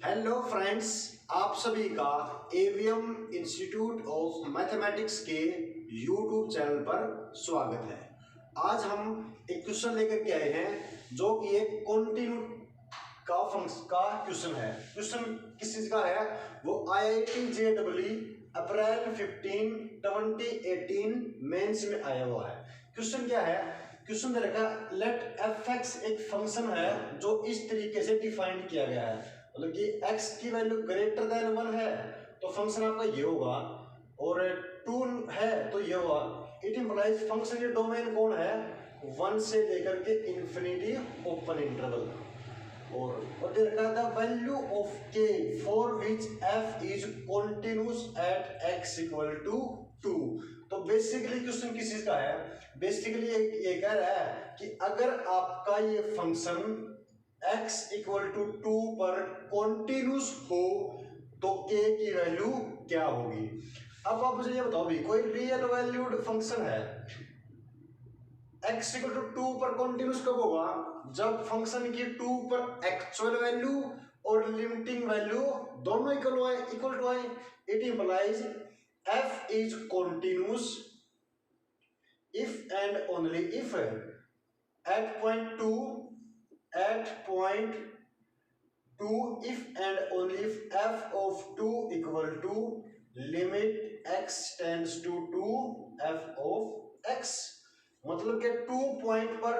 Hello friends, आप सभी का एवीएम इंस्टीट्यूट ऑफ मैथमेटिक्स के यूट्यूब चैनल पर स्वागत है। आज हम एक क्वेश्चन लेकर के आए हैं जो कि एक कॉन्टिन्यू का फंक्शन का क्वेश्चन है। क्वेश्चन किस चीज का है? वो IIT JEE अप्रैल 15 2018 मेंस में आया हुआ है। क्वेश्चन क्या है? क्वेश्चन दे रखा है लेट fx एक फंक्शन है जो इस तरीके से डिफाइन किया गया है, मतलब कि x की वैल्यू ग्रेटर देन 1 है तो फंक्शन आपका ये होगा, और 2 है तो ये होगा। इट इंप्लाइज फंक्शन के डोमेन कौन है? 1 से लेकर के इंफिनिटी ओपन इंटरवल। और दे रखा है value of k for which f is continuous at x equal to 2। तो बेसिकली क्वेश्चन किस चीज का है? बेसिकली ये कह रहा है कि अगर आपका ये फंक्शन x इक्वल टू 2 पर कॉन्टिन्यूस हो तो k की वैल्यू क्या होगी। अब आप मुझे ये बताओ भी, कोई रियल वैल्यूड फंक्शन है x इक्वल टू 2 पर कॉन्टिन्यूस कब होगा? जब फंक्शन की 2 पर एक्चुअल वैल्यू और लिमिटिंग वैल्यू दोनों इक्वल टू आए। It implies f is continuous if and only if at point 2 if and only if f of 2 equal to limit x tends to 2 f of x। मतलब कि 2 point पर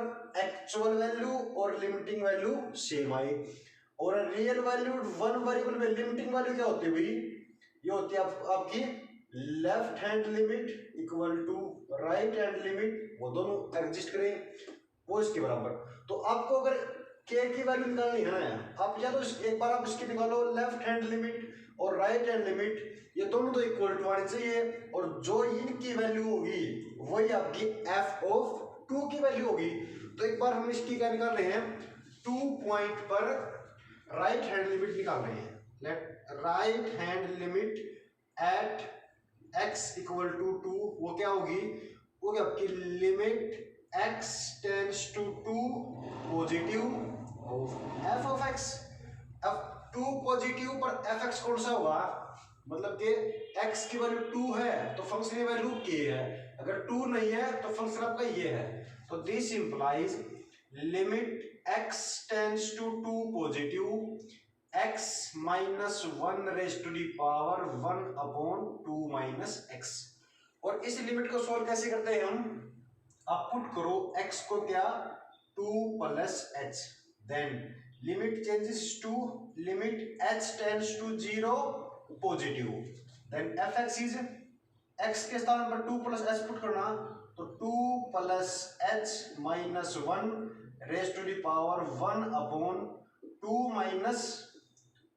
actual value और limiting value same आई, और real value 1 variable में limiting value क्या होती है भाई? ये होती है आपकी left hand limit equal to right hand limit, वो दोनों एग्जिस्ट करें वो इसके बराबर। तो आपको अगर k की वैल्यू निकालनी है ना, आप या तो एक बार आप इसकी निकालो लेफ्ट हैंड लिमिट और राइट हैंड लिमिट, ये दोनों तो इक्वल टू आनी चाहिए, और जो इनकी वैल्यू होगी वही आपकी f ऑफ 2 की वैल्यू होगी। तो एक बार हम इसकी क्या निकाल रहे हैं? 2 पॉइंट पर राइट हैंड लिमिट निकाल रहे हैं। Let right hand limit at x equal to 2 वो क्या होगी? वो क्या आपकी limit x tends to 2 positive of f of x। अब 2 पॉजिटिव पर fx कौन सा होगा? मतलब कि x की वैल्यू 2 है तो फंक्शन की वैल्यू k है, अगर 2 नहीं है तो फंक्शन आपका ये है। तो this implies limit x tends to 2 positive x minus 1 raise to the power 1 upon 2 minus x। और इस लिमिट को सोल्व कैसे करते हैं हम? आप पुट करो x को क्या 2 plus h, then limit changes to limit h tends to 0 positive, then fx is x के स्थान पर 2 प्लस h पुट करना, तो 2 plus h minus 1 raise to the power 1 upon 2 minus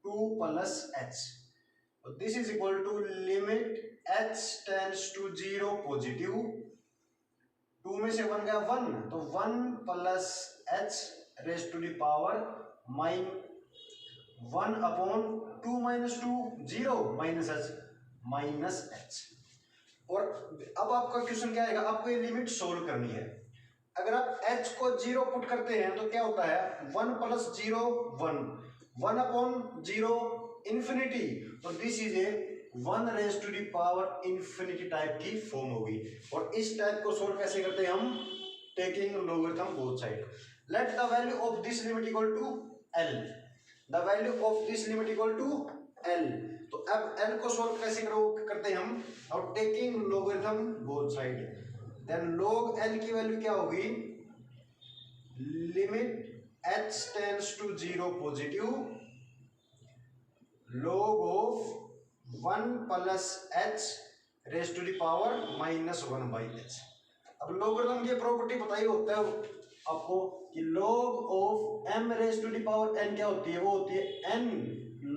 2 plus h। This is equal to limit h tends to 0 positive, 2 में से 1 गया 1, तो 1 plus h raise to the power 1 upon 2 minus 2 0 minus h। और अब आपका question क्या आएगा? आपको ये लिमिट सोल्व करनी है। अगर आप h को 0 पुट करते हैं तो क्या होता है? 1 प्लस 0 1 अपॉन 0 इंफिनिटी, तो this is a 1 raise to the power infinity type की फॉर्म होगी। और इस टाइप को सोल्व कैसे करते हैं हम? Taking logarithm both side. Let the value of this limit equal to l, the value of this limit equal to l। तो अब l को सोल्व कैसे करते हैं हम? और taking logarithm both side, then log l की वैल्यू क्या होगी? Limit h tends to 0 positive log of 1 plus h raise to the power minus 1 by h। अब लॉगरिथम की प्रॉपर्टी बताई होता है आपको कि log of m raise to the power n क्या होती है? वो होती है n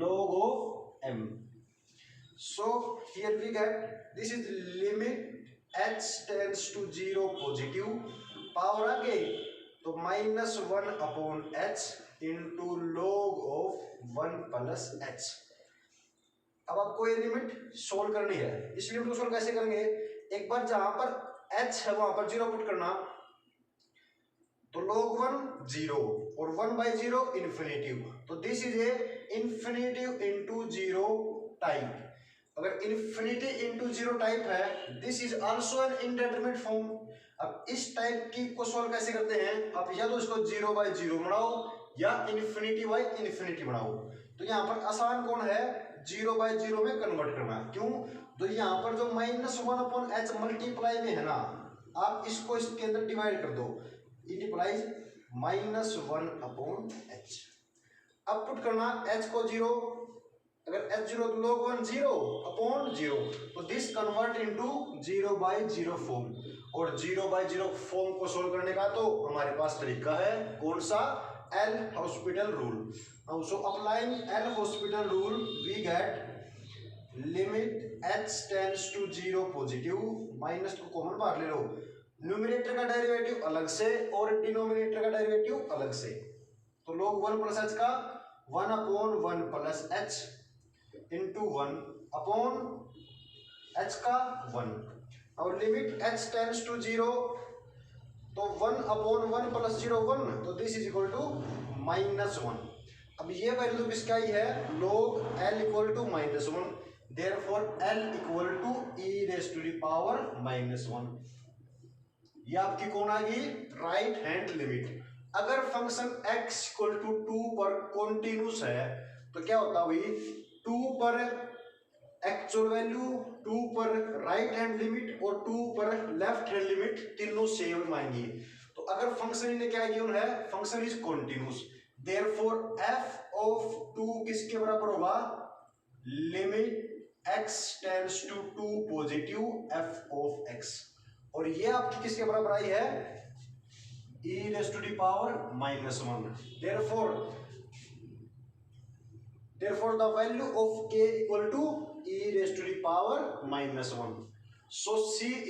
log of m। So here we get this is limit h tends to 0 positive, power आगे तो minus 1 upon h into log of 1 plus h। अब आपको ये लिमिट सोल्व करनी है। इस लिमिट को सोल्व कैसे करेंगे? एक बार जहां पर h है वहां पर 0 पुट करना, तो log 1 0 और 1 बाई 0 इन्फिनिटी, तो this is a infinity into zero type, अगर इन्फिनिटी इंटू जीरो टाइप है, this is also an indeterminate form. अब इस टाइप की को सॉल्व कैसे करते हैं, आप या तो इसको जीरो बाय जीरो बनाओ या इन्फिनिटी बाय इन्फिनिटी बनाओ। तो यहाँ पर आसान कौन है, जीरो बाय जीरो में कन्वर्ट करना। क्यों, तो यहाँ पर जो minus one upon H multiply में है ना, आप इसको इसके अंदर डिवाइड कर दो, it implies minus one upon H. अब पुट करना h को जीरो, अगर h जीरो तो log one zero upon zero, तो this convert into zero by zero form. और जीरो बाय जीरो फॉर्म को सोल्व करने का तो हमारे पास तरीका है, कौन सा, L hospital rule. So applying L hospital rule we get limit h tends to zero positive, minus को कॉमन बाहर ले लो, न्यूमरेटर का डेरिवेटिव अलग से और डिनोमिनेटर का डेरिवेटिव अलग से। तो log वन प्लस एच का one upon one plus H into one upon H का वन, और limit H tends to zero, तो one upon one plus zero one, तो this is equal to minus one. अब ये value किसका ही है, log L equal to minus one, therefore L equal to e raise to the power minus one. ये आपकी कौन आ गई, राइट हैंड लिमिट। अगर function x equal to two पर कॉन्टिन्यूस है तो क्या होता है भाई, टू पर एक्चुअल वैल्यू, टू पर राइट हैंड लिमिट और टू पर लेफ्ट हैंड लिमिट तीनों सेम आएंगी। तो अगर फंक्शन इन्हें क्या गिवन है, function is continuous, therefore f of two किसके बराबर होगा, limit x tends to two positive f of x। और ये आपकी किसके बराबर आई है, e raised to the power minus 1. Therefore the value of k equal to e raised to the power minus 1. So c is